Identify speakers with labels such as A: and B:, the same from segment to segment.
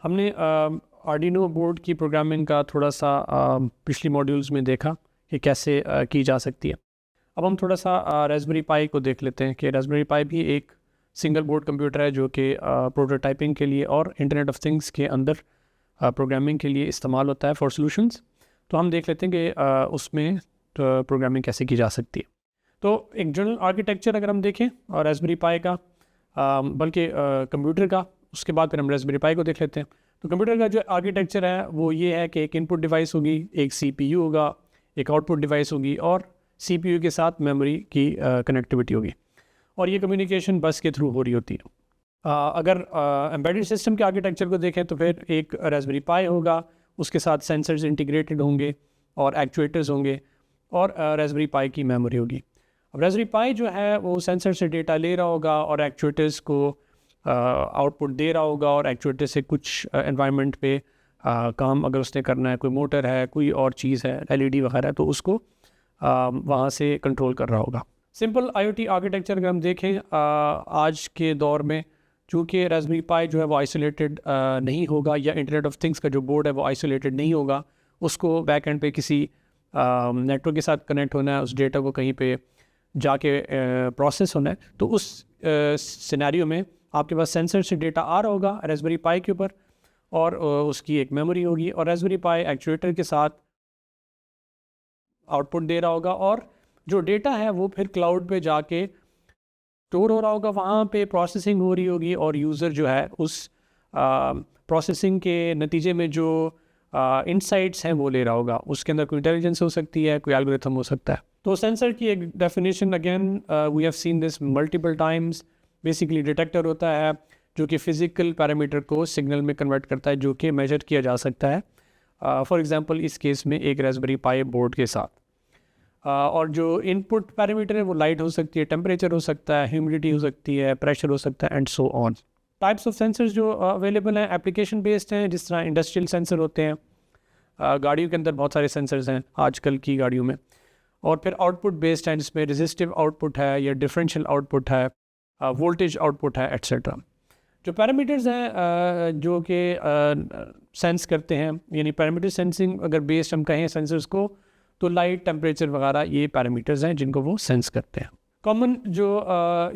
A: हमने Arduino board की programming का थोड़ा सा पिछली मॉड्यूल्स में देखा कि कैसे की जा सकती है। अब हम थोड़ा सा रास्पबेरी पाई को देख लेते हैं कि रास्पबेरी पाई भी एक सिंगल बोर्ड कंप्यूटर है जो कि प्रोटोटाइपिंग के लिए और इंटरनेट ऑफ थिंग्स के अंदर प्रोग्रामिंग के लिए इस्तेमाल होता है फॉर सॉल्यूशंस। तो हम देख लेते हैं कि उसमें प्रोग्रामिंग कैसे की जा सकती है। तो एक जनरल आर्किटेक्चर अगर हम देखें और रास्पबेरी पाई का बल्कि कंप्यूटर का, उसके बाद फिर हम रास्पबेरी पाई को देख लेते हैं। तो कंप्यूटर का जो आर्किटेक्चर है वो ये है कि एक इनपुट डिवाइस होगी, एक सीपीयू होगा, एक आउटपुट डिवाइस होगी और सीपीयू के साथ मेमोरी की कनेक्टिविटी होगी और ये कम्युनिकेशन बस के थ्रू हो रही होती है। अगर एम्बेडेड सिस्टम के आर्किटेक्चर को देखें तो फिर एक रास्पबेरी पाई होगा, उसके साथ सेंसर्स इंटीग्रेटेड होंगे और एक्चुएटर्स होंगे और रास्पबेरी पाई की मेमोरी होगी। अब रास्पबेरी पाई जो है वो सेंसर से डेटा ले रहा होगा और एक्चुएटर्स को आउटपुट दे रहा होगा और एक्चुएटर से कुछ एनवायरनमेंट पे काम अगर उसने करना है, कोई मोटर है, कोई और चीज़ है, एलईडी वगैरह, तो उसको वहाँ से कंट्रोल कर रहा होगा। सिंपल आईओटी आर्किटेक्चर अगर हम देखें आज के दौर में, चूँकि रास्पबेरी पाई जो है वो आइसोलेटेड नहीं होगा या इंटरनेट ऑफ थिंग्स का जो बोर्ड है वो आइसोलेटेड नहीं होगा, उसको बैक एंड पे किसी नेटवर्क के साथ कनेक्ट होना है, उस डेटा को कहीं पे जाके प्रोसेस होना है। तो उस सिनेरियो में आपके पास सेंसर से डेटा आ रहा होगा रास्पबेरी पाई के ऊपर और उसकी एक मेमोरी होगी और रास्पबेरी पाई एक्चुएटर के साथ आउटपुट दे रहा होगा और जो डेटा है वो फिर क्लाउड पे जाके स्टोर हो रहा होगा, वहाँ पे प्रोसेसिंग हो रही होगी और यूज़र जो है उस प्रोसेसिंग के नतीजे में जो इनसाइट्स हैं वो ले रहा होगा। उसके अंदर कोई इंटेलिजेंस हो सकती है, कोई एल्गोरिथम हो सकता है। तो सेंसर की एक definition again we have seen this multiple times. Basically detector होता है जो कि फिज़िकल पैरामीटर को सिग्नल में कन्वर्ट करता है जो कि मेजर किया जा सकता है, फॉर एग्जांपल इस केस में एक रास्पबेरी पाई बोर्ड के साथ। और जो इनपुट पैरामीटर है वो लाइट हो सकती है, टेम्परेचर हो सकता है, ह्यूमिडिटी हो सकती है, प्रेशर हो सकता है and so on. Types of sensors जो अवेलेबल हैं एप्लीकेशन बेस्ड हैं, जिस तरह इंडस्ट्रियल सेंसर होते हैं, गाड़ियों के अंदर बहुत सारे सेंसर्स हैं आजकल की गाड़ियों में, और फिर आउटपुट बेस्ड हैं जिसमें रेजिस्टिव आउटपुट है या डिफरेंशियल आउटपुट है, वोल्टेज आउटपुट है एट्सेट्रा। जो पैरामीटर्स हैं जो कि सेंस करते हैं, यानी पैरामीटर सेंसिंग अगर बेस्ड हम कहें सेंसर्स को, तो लाइट, टेम्परेचर वगैरह ये पैरामीटर्स हैं जिनको वो सेंस करते हैं। कॉमन जो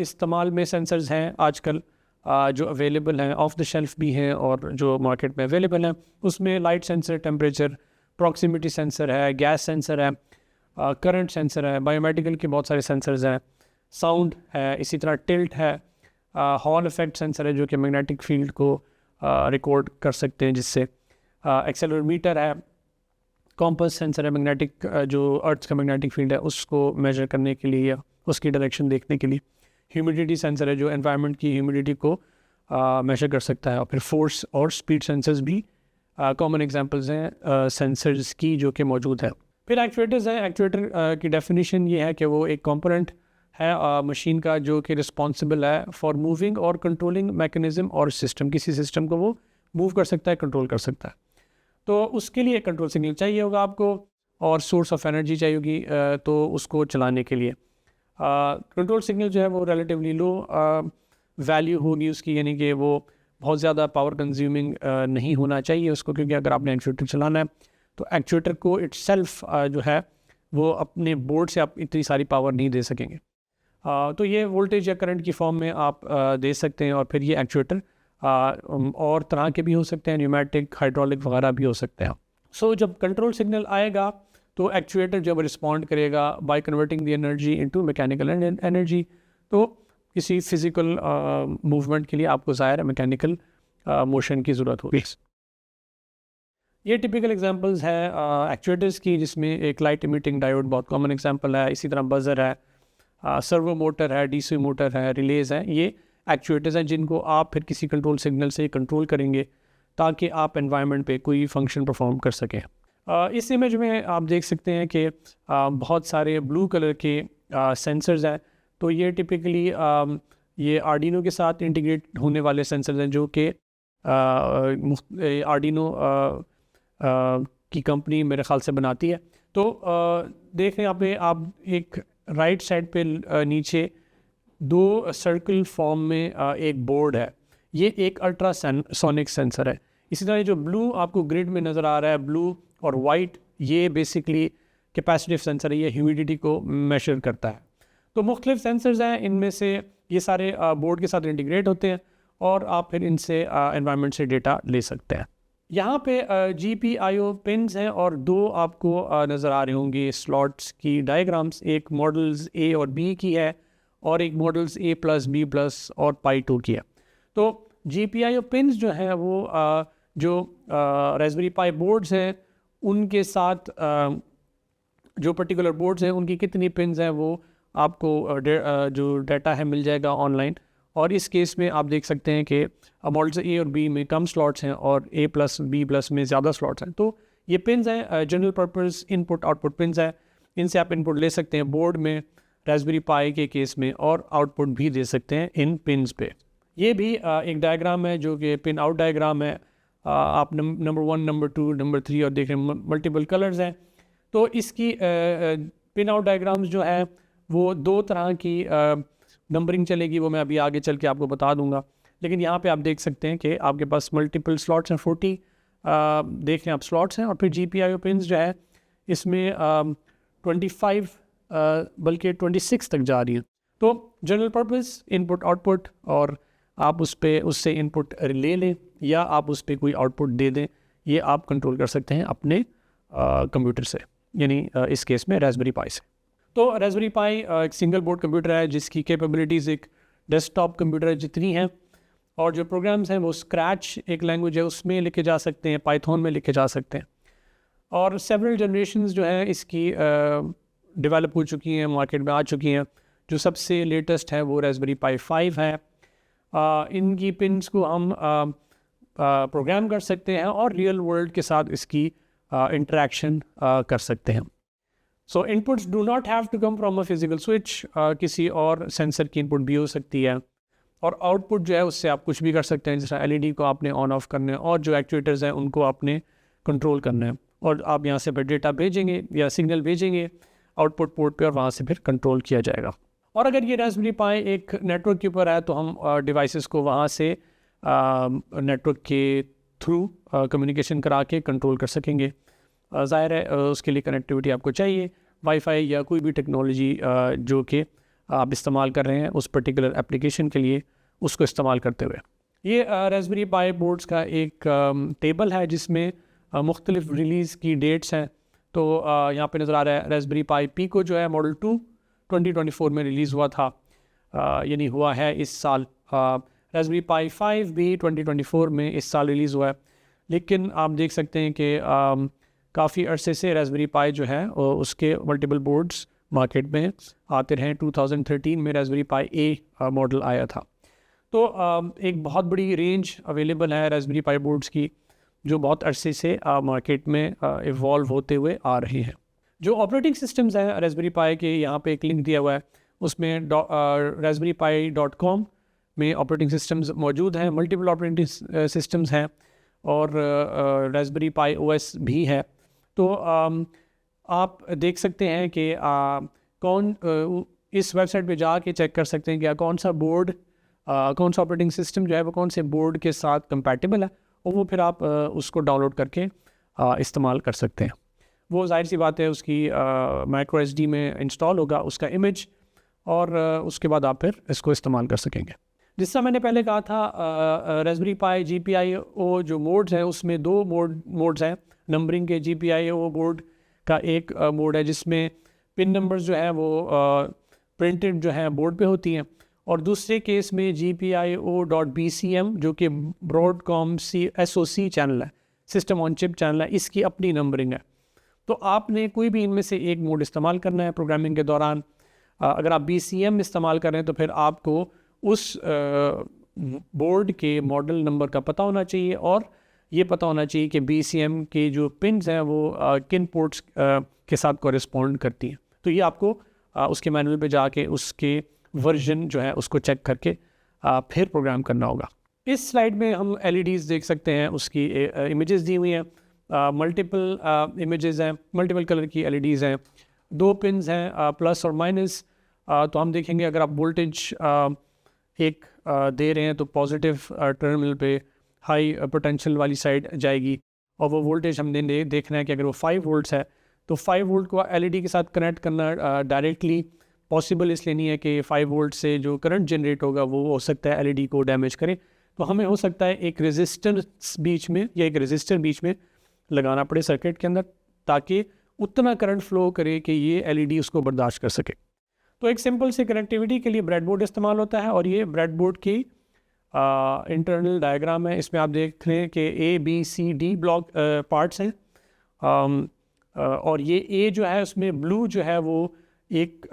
A: इस्तेमाल में सेंसर्स हैं आजकल जो अवेलेबल हैं, ऑफ द शेल्फ भी हैं और जो मार्केट में अवेलेबल हैं, उसमें light sensor, temperature, proximity sensor है, गैस सेंसर है, करंट सेंसर है, बायोमेडिकल के बहुत सारे सेंसर्स हैं, साउंड है, इसी तरह टिल्ट है, हॉल इफेक्ट सेंसर है जो कि मैग्नेटिक फील्ड को रिकॉर्ड कर सकते हैं जिससे, एक्सेलरोमीटर है, कॉम्पस सेंसर है, मैग्नेटिक जो अर्थ का मैग्नेटिक फील्ड है उसको मेजर करने के लिए या उसकी डायरेक्शन देखने के लिए, ह्यूमिडिटी सेंसर है जो एनवायरनमेंट की ह्यूमिडिटी को मेजर कर सकता है, और फिर फोर्स और स्पीड सेंसर्स भी कॉमन एग्जांपल्स हैं सेंसर्स की जो कि मौजूद है। फिर एक्चुएटर्स हैं। एक्चुएटर की डेफिनेशन ये है कि वो एक कंपोनेंट है मशीन का जो कि रिस्पॉन्सिबल है फॉर मूविंग और कंट्रोलिंग मैकेनिज्म और सिस्टम। किसी सिस्टम को वो मूव कर सकता है, कंट्रोल कर सकता है, तो उसके लिए कंट्रोल सिग्नल चाहिए होगा आपको और सोर्स ऑफ एनर्जी चाहिए होगी तो उसको चलाने के लिए कंट्रोल सिग्नल जो है वो रिलेटिवली लो वैल्यू होगी उसकी, यानी कि वो बहुत ज़्यादा पावर कंज्यूमिंग नहीं होना चाहिए उसको, क्योंकि अगर आपने एक्चुएटर चलाना है तो एक्चुएटर को इटसेल्फ जो है वो अपने बोर्ड से आप इतनी सारी पावर नहीं दे सकेंगे। तो ये वोल्टेज या करंट की फॉर्म में आप दे सकते हैं और फिर ये एक्चुएटर और तरह के भी हो सकते हैं, न्यूमेटिक, हाइड्रोलिक वगैरह भी हो सकते हैं। सो जब कंट्रोल सिग्नल आएगा तो एक्चुएटर जब रिस्पॉन्ड करेगा by converting the energy into mechanical energy, तो किसी फिजिकल मूवमेंट के लिए आपको ज़ाहिर मैकेनिकल मोशन की ज़रूरत होगी। ये टिपिकल एग्जांपल्स है एक्चुएटर्स की, जिसमें एक लाइट इमिटिंग डायोड बहुत कॉमन एग्जांपल है, इसी तरह बजर है, सर्वो मोटर है, डीसी मोटर है, रिलेज है। ये एक्चुएटर्स हैं जिनको आप फिर किसी कंट्रोल सिग्नल से कंट्रोल करेंगे ताकि आप एनवायरनमेंट पे कोई फंक्शन परफॉर्म कर सकें। इस इमेज में आप देख सकते हैं कि बहुत सारे ब्लू कलर के सेंसर्स हैं। तो ये टिपिकली ये आर्डिनो के साथ इंटीग्रेट होने वाले सेंसर्स हैं जो कि आर्डिनो की कंपनी मेरे ख्याल से बनाती है। तो देखें यहाँ पे आप एक राइट साइड पे नीचे दो सर्कल फॉर्म में एक बोर्ड है। ये एक अल्ट्रासोनिक सेंसर है। इसी तरह जो ब्लू आपको ग्रिड में नज़र आ रहा है, ब्लू और वाइट, ये बेसिकली कैपेसिटिव सेंसर है, ये ह्यूमिडिटी को मेजर करता है। तो मुख्तलिफ सेंसर्स हैं, इनमें से ये सारे बोर्ड के साथ इंटीग्रेट होते हैं और आप फिर इनसे एनवायरनमेंट से डेटा ले सकते हैं। यहाँ पे GPIO पिन्स हैं और दो आपको नज़र आ रहे होंगे स्लॉट्स की डायग्राम्स, एक मॉडल्स A और B की है और एक मॉडल्स A+B+ और पाई 2 की है। तो GPIO पिन्स जो हैं वो जो रास्पबेरी पाई बोर्ड्स हैं उनके साथ जो पर्टिकुलर बोर्ड्स हैं उनकी कितनी पिन्स हैं वो आपको जो डाटा है मिल जाएगा ऑनलाइन। और इस केस में आप देख सकते हैं कि मॉडल्स A और B में कम स्लॉट्स हैं और A+B+ में ज़्यादा स्लॉट्स हैं। तो ये पिन्स हैं general purpose input output pins हैं, इनसे आप इनपुट ले सकते हैं बोर्ड में रास्पबेरी पाई के केस में और आउटपुट भी दे सकते हैं इन पिन्स पे। ये भी एक डायग्राम है जो कि पिन आउट डायग्राम है। आप नंबर 1, नंबर 2, नंबर 3 और देख रहे हैं मल्टीपल कलर्स हैं। तो इसकी पिन आउट डायग्राम्स जो है वो दो तरह की नंबरिंग चलेगी, वो मैं अभी आगे चल के आपको बता दूंगा। लेकिन यहाँ पे आप देख सकते हैं कि आपके पास मल्टीपल स्लॉट्स हैं, 40 देख रहे हैं आप स्लॉट्स हैं। और फिर GPIO पिन्स जो है इसमें 25 बल्कि 26 तक जा रही है। तो जनरल पर्पस इनपुट आउटपुट, और आप उससे इनपुट ले लें या आप उस पर कोई आउटपुट दे दें, ये आप कंट्रोल कर सकते हैं अपने कंप्यूटर से, यानी इस केस में रास्पबेरी पाई से। तो रास्पबेरी पाई एक सिंगल बोर्ड कंप्यूटर है जिसकी कैपेबिलिटीज़ एक डेस्कटॉप कंप्यूटर जितनी हैं, और जो प्रोग्राम्स हैं वो स्क्रैच एक लैंग्वेज है उसमें लिखे जा सकते हैं, पाइथन में लिखे जा सकते हैं। और सेवरल जनरेशन्स जो हैं इसकी डेवलप हो चुकी हैं, मार्केट में आ चुकी हैं। जो सबसे लेटेस्ट है वो रास्पबेरी पाई 5 है। इनकी पिन्स को हम प्रोग्राम कर सकते हैं और रियल वर्ल्ड के साथ इसकी इंटरेक्शन कर सकते हैं। So inputs do not have to come from a physical switch, किसी और सेंसर की इनपुट भी हो सकती है। और आउटपुट जो है उससे आप कुछ भी कर सकते हैं, जैसे LED को आपने ऑन ऑफ करना है और जो एक्चुएटर्स हैं उनको आपने कंट्रोल करना है, और आप यहाँ से फिर डेटा भेजेंगे या सिग्नल भेजेंगे आउटपुट पोर्ट पे और वहाँ से फिर कंट्रोल किया जाएगा। और अगर ये रास्पबेरी पाई एक नेटवर्क के ऊपर है तो हम डिवाइसेस को वहाँ से नेटवर्क के थ्रू कम्युनिकेशन करा के कंट्रोल कर सकेंगे। ज़ाहिर है उसके लिए कनेक्टिविटी आपको चाहिए, वाईफाई या कोई भी टेक्नोलॉजी जो कि आप इस्तेमाल कर रहे हैं उस पर्टिकुलर एप्लीकेशन के लिए, उसको इस्तेमाल करते हुए। ये रास्पबेरी पाई बोर्ड्स का एक टेबल है जिसमें मुख्तलिफ रिलीज़ की डेट्स हैं। तो यहाँ पे नज़र आ रहा है रास्पबेरी पाई पिको जो है मॉडल 2 2024 में रिलीज़ हुआ था, यानी हुआ है इस साल। रास्पबेरी पाई 5 भी 2024 में इस साल रिलीज़ हुआ है। लेकिन आप देख सकते हैं कि काफ़ी अरसे से रास्पबेरी पाई जो है उसके मल्टीपल बोर्ड्स मार्केट में आते रहे। 2013 में रास्पबेरी पाई A मॉडल आया था। तो एक बहुत बड़ी रेंज अवेलेबल है रास्पबेरी पाई बोर्ड्स की, जो बहुत अरसे से मार्केट में इवॉल्व होते हुए आ रहे हैं। जो ऑपरेटिंग सिस्टम्स हैं रास्पबेरी पाई के, यहाँ पे एक लिंक दिया हुआ है, उसमें raspberrypi.com में ऑपरेटिंग सिस्टम्स मौजूद हैं। मल्टीपल ऑपरेटिंग सिस्टम्स हैं और रास्पबेरी पाई OS भी है। तो आप देख सकते हैं कि इस वेबसाइट पे जाके चेक कर सकते हैं कि कौन सा बोर्ड कौन सा ऑपरेटिंग सिस्टम जो है वो कौन से बोर्ड के साथ कंपैटिबल है, और वो फिर आप उसको डाउनलोड करके इस्तेमाल कर सकते हैं। वो जाहिर सी बात है उसकी माइक्रो SD में इंस्टॉल होगा उसका इमेज, और उसके बाद आप फिर इसको इस्तेमाल कर सकेंगे। जिससे मैंने पहले कहा था रास्पबेरी पाई GPIO जो मोड्स हैं उसमें दो मोड्स हैं नंबरिंग के। GPIO बोर्ड का एक मोड है जिसमें पिन नंबर्स जो है वो प्रिंटेड जो है बोर्ड पे होती हैं, और दूसरे केस में GPIO.BCM जो कि ब्रॉडकॉम SoC चैनल है, सिस्टम ऑन चिप चैनल है, इसकी अपनी नंबरिंग है। तो आपने कोई भी इनमें से एक मोड इस्तेमाल करना है प्रोग्रामिंग के दौरान। अगर आप BCM इस्तेमाल कर रहे हैं तो फिर आपको उस बोर्ड के मॉडल नंबर का पता होना चाहिए, और ये पता होना चाहिए कि BCM के जो पिन्स हैं वो किन पोर्ट्स के साथ कॉरेस्पॉन्ड करती हैं। तो ये आपको उसके मैनुअल पे जाके उसके वर्जन जो है उसको चेक करके फिर प्रोग्राम करना होगा। इस स्लाइड में हम LEDs देख सकते हैं, उसकी इमेजेस दी हुई हैं, मल्टीपल इमेजेस हैं, मल्टीपल कलर की LEDs हैं, दो पिन्स हैं प्लस और माइनस। तो हम देखेंगे अगर आप वोल्टेज एक दे रहे हैं तो पॉजिटिव टर्मिनल पे हाई पोटेंशियल वाली साइड जाएगी और वो वोल्टेज हमने देखना है कि अगर वो 5 वोल्ट्स है तो 5 वोल्ट को एलईडी के साथ कनेक्ट करना डायरेक्टली पॉसिबल इसलिए नहीं है कि 5 वोल्ट से जो करंट जनरेट होगा वो हो सकता है एलईडी को डैमेज करे। तो हमें हो सकता है एक रेजिस्टेंस बीच में या एक रेजिस्टर बीच में लगाना पड़े सर्किट के अंदर ताकि उतना करंट फ्लो करे कि ये एलईडी उसको बर्दाश्त कर सके। तो एक सिंपल से कनेक्टिविटी के लिए ब्रेडबोर्ड इस्तेमाल होता है और ये ब्रेडबोर्ड की इंटरनल डायग्राम है। इसमें आप देख लें कि ABCD ब्लॉक पार्ट्स हैं और ये A जो है उसमें ब्लू जो है वो एक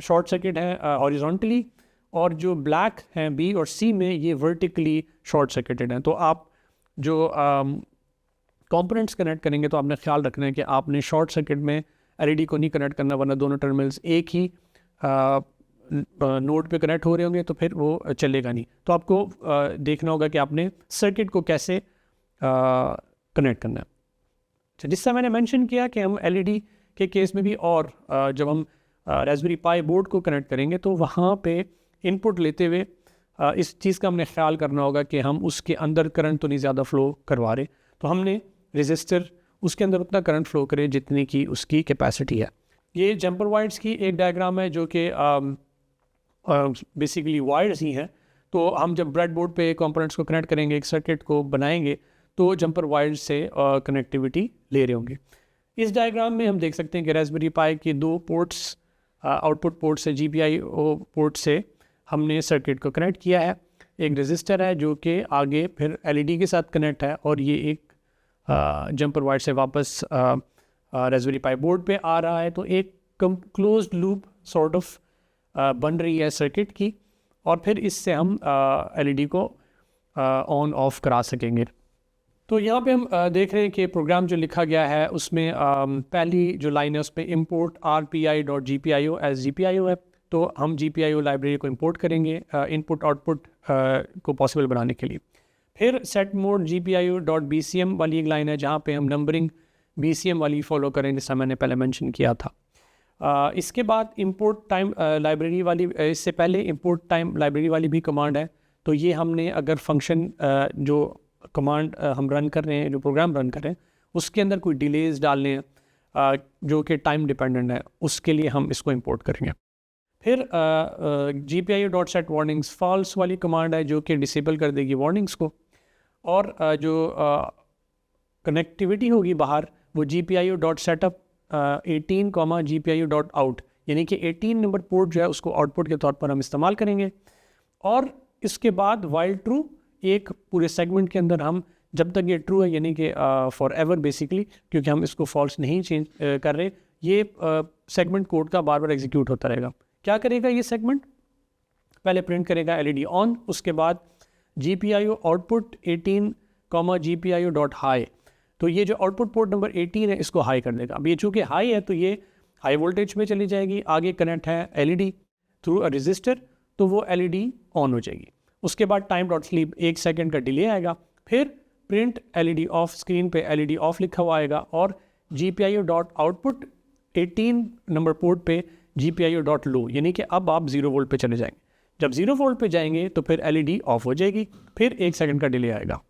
A: शॉर्ट सर्किट है हॉरिजॉन्टली और जो ब्लैक हैं B और C में ये वर्टिकली शॉर्ट सर्किटेड हैं। तो आप जो कंपोनेंट्स कनेक्ट करेंगे तो आपने ख्याल रखना है कि आपने शॉर्ट सर्किट में एलईडी को नहीं कनेक्ट करना वरना दोनों टर्मिनल्स एक ही नोड पे कनेक्ट हो रहे होंगे तो फिर वो चलेगा नहीं। तो आपको देखना होगा कि आपने सर्किट को कैसे कनेक्ट करना है। अच्छा, जिससे मैंने मेंशन किया कि हम एलईडी के केस में भी और जब हम रास्पबेरी पाई बोर्ड को कनेक्ट करेंगे तो वहाँ पे इनपुट लेते हुए इस चीज़ का हमने ख्याल करना होगा कि हम उसके अंदर करंट तो नहीं ज़्यादा फ्लो करवा रहे, तो हमने रेजिस्टर उसके अंदर उतना करंट फ्लो करे जितनी की उसकी कैपेसिटी है। ये जंपर वायर्स की एक डायग्राम है जो कि बेसिकली वायर्स ही हैं। तो हम जब ब्रेडबोर्ड पे कंपोनेंट्स को कनेक्ट करेंगे, एक सर्किट को बनाएंगे तो जंपर वायर्स से कनेक्टिविटी ले रहे होंगे। इस डायग्राम में हम देख सकते हैं कि रास्पबेरी पाई के 2 पोर्ट्स आउटपुट पोर्ट से GPIO पोर्ट से हमने सर्किट को कनेक्ट किया है। एक रेजिस्टर है जो कि आगे फिर एलईडी के साथ कनेक्ट है और ये एक जंपर वायर से वापस रास्पबेरी पाई बोर्ड पे आ रहा है। तो एक क्लोज्ड लूप सॉर्ट ऑफ बन रही है सर्किट की और फिर इससे हम एलईडी को ऑन ऑफ करा सकेंगे। तो यहाँ पे हम देख रहे हैं कि प्रोग्राम जो लिखा गया है उसमें पहली जो लाइन है उसमें import rpi.gpio एज GPIO है। तो हम GPIO लाइब्रेरी को इंपोर्ट करेंगे इनपुट आउटपुट को पॉसिबल बनाने के लिए। फिर सेट मोड GPIO.bcm वाली एक लाइन है जहाँ पे हम नंबरिंग BCM वाली फॉलो करें जैसा मैंने पहले मेंशन किया था। इसके बाद इंपोर्ट टाइम लाइब्रेरी वाली, इससे पहले इंपोर्ट टाइम लाइब्रेरी वाली भी कमांड है। तो ये हमने अगर फंक्शन जो कमांड हम रन कर रहे हैं, जो प्रोग्राम रन कर रहे हैं, उसके अंदर कोई डिलेज डालने हैं जो कि टाइम डिपेंडेंट है, उसके लिए हम इसको इंपोर्ट करेंगे। फिर GPIO.set warnings false वाली कमांड है जो कि डिसेबल कर देगी वार्निंग्स को और जो कनेक्टिविटी होगी बाहर वो GPIO.setup 18, GPIO.out यानी कि 18 नंबर पोर्ट जो है उसको आउटपुट के तौर पर हम इस्तेमाल करेंगे। और इसके बाद वाइल ट्रू एक पूरे सेगमेंट के अंदर हम जब तक ये ट्रू है यानी कि फॉर एवर बेसिकली, क्योंकि हम इसको फॉल्स नहीं चेंज कर रहे, ये सेगमेंट कोड का बार बार एग्जीक्यूट होता रहेगा। क्या करेगा ये सेगमेंट? पहले प्रिंट करेगा एलईडी ऑन, उसके बाद GPIO आउटपुट 18, GPIO.high। तो ये जो आउटपुट पोर्ट नंबर 18 है इसको हाई कर देगा। अब ये चूँकि हाई है तो ये हाई वोल्टेज में चली जाएगी, आगे कनेक्ट है एलईडी थ्रू अ रजिस्टर, तो वो एलईडी ऑन हो जाएगी। उसके बाद time.sleep 1 सेकेंड का डिले आएगा, फिर प्रिंट एलईडी ऑफ, स्क्रीन पे एलईडी ऑफ लिखा हुआ आएगा और GPIO.output 18 नंबर पोर्ट पे GPIO.low यानी कि अब आप 0 वोल्ट पे चले जाएंगे। जब 0 वोल्ट पे जाएंगे तो फिर एलईडी ऑफ हो जाएगी, फिर 1 सेकेंड का डिले आएगा।